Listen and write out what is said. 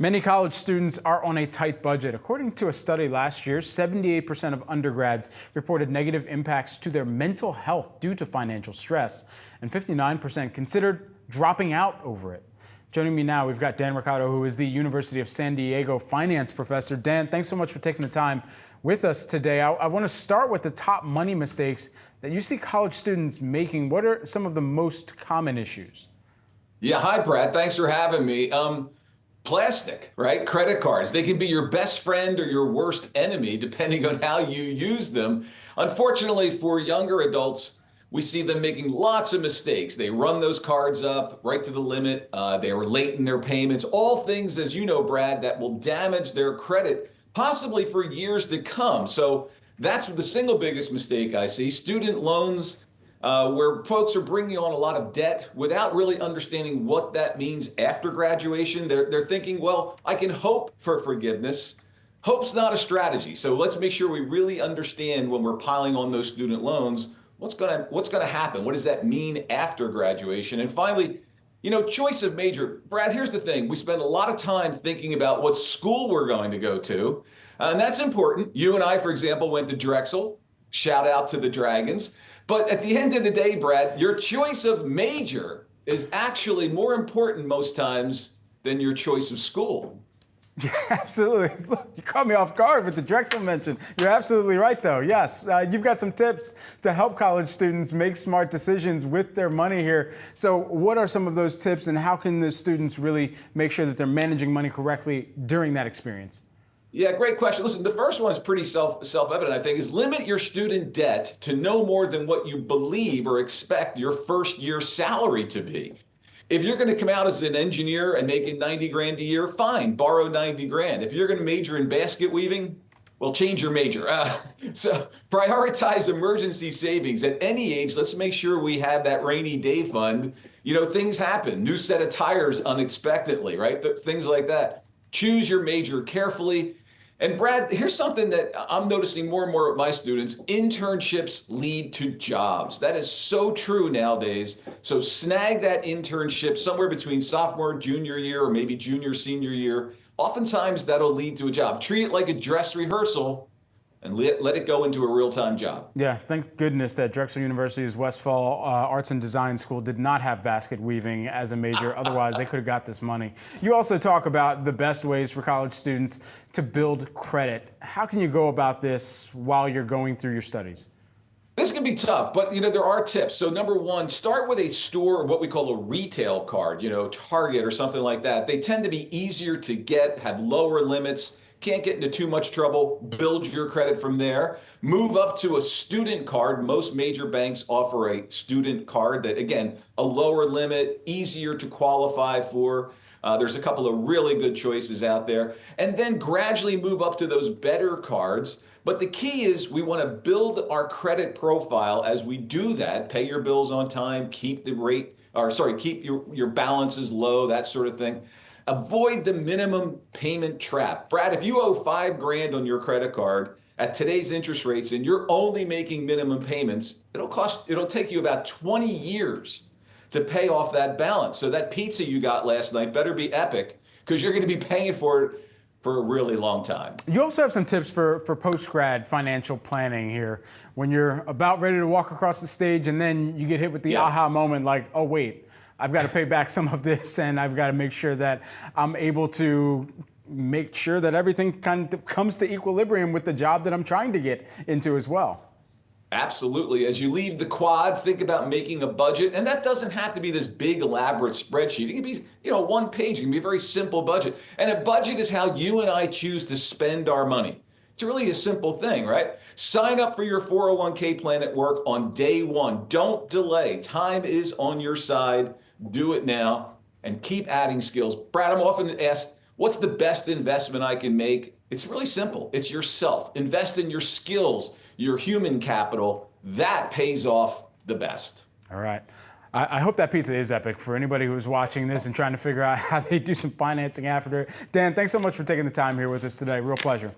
Many college students are on a tight budget. According to a study last year, 78% of undergrads reported negative impacts to their mental health due to financial stress, and 59% considered dropping out over it. Joining me now, we've got Dan Roccato, who is the University of San Diego finance professor. Dan, thanks so much for taking the time with us today. I want to start with the top money mistakes that you see college students making. What are some of the most common issues? Yeah, hi, Brad. Thanks for having me. Plastic, right? Credit cards. They can be your best friend or your worst enemy, depending on how you use them. Unfortunately, for younger adults, we see them making lots of mistakes. They run those cards up right to the limit. They are late in their payments. All things, as you know, Brad, that will damage their credit, possibly for years to come. So that's the single biggest mistake I see. Student loans, where folks are bringing on a lot of debt without really understanding what that means after graduation. They're thinking, well, I can hope for forgiveness. Hope's not a strategy. So let's make sure we really understand when we're piling on those student loans, what's gonna happen? What does that mean after graduation? And finally, choice of major. Brad, here's the thing. We spend a lot of time thinking about what school we're going to go to, and that's important. You and I, for example, went to Drexel. Shout out to the Dragons. But at the end of the day, Brad, your choice of major is actually more important most times than your choice of school. Yeah, absolutely. Look, you caught me off guard with the Drexel mention. You're absolutely right, though. Yes, you've got some tips to help college students make smart decisions with their money here. So what are some of those tips, and how can the students really make sure that they're managing money correctly during that experience? Yeah, great question. Listen, the first one is pretty self-evident, I think, is limit your student debt to no more than what you believe or expect your first year salary to be. If you're going to come out as an engineer and making 90 grand a year, fine, borrow 90 grand. If you're going to major in basket weaving, well, change your major. So prioritize emergency savings. At any age, let's make sure we have that rainy day fund. Things happen. New set of tires unexpectedly, right? Things like that. Choose your major carefully. And Brad, here's something that I'm noticing more and more with my students. Internships lead to jobs. That is so true nowadays. So snag that internship somewhere between sophomore, junior year, or maybe junior, senior year. Oftentimes that'll lead to a job. Treat it like a dress rehearsal and let it go into a real-time job. Yeah, thank goodness that Drexel University's Westfall Arts and Design School did not have basket weaving as a major. Otherwise, they could have got this money. You also talk about the best ways for college students to build credit. How can you go about this while you're going through your studies? This can be tough, but there are tips. So number one, start with a store, what we call a retail card, Target or something like that. They tend to be easier to get, have lower limits. Can't get into too much trouble, build your credit from there. Move up to a student card. Most major banks offer a student card that, again, a lower limit, easier to qualify for. There's a couple of really good choices out there. And then gradually move up to those better cards. But the key is we want to build our credit profile as we do that. Pay your bills on time, keep keep your balances low, that sort of thing. Avoid the minimum payment trap. Brad, if you owe 5 grand on your credit card at today's interest rates and you're only making minimum payments, it'll take you about 20 years to pay off that balance. So that pizza you got last night better be epic, because you're going to be paying for it for a really long time. You also have some tips for post-grad financial planning here. When you're about ready to walk across the stage and then you get hit with the aha moment, like, oh wait, I've got to pay back some of this, and I've got to make sure that I'm able to make sure that everything kind of comes to equilibrium with the job that I'm trying to get into as well. Absolutely. As you leave the quad, think about making a budget. And that doesn't have to be this big, elaborate spreadsheet. It can be, one page. It can be a very simple budget. And a budget is how you and I choose to spend our money. It's really a simple thing, right? Sign up for your 401k plan at work on day one. Don't delay. Time is on your side. Do it now and keep adding skills. Brad, I'm often asked, what's the best investment I can make? It's really simple. It's yourself. Invest in your skills, your human capital. That pays off the best. All right. I hope that pizza is epic for anybody who's watching this and trying to figure out how they do some financing after it. Dan, thanks so much for taking the time here with us today. Real pleasure.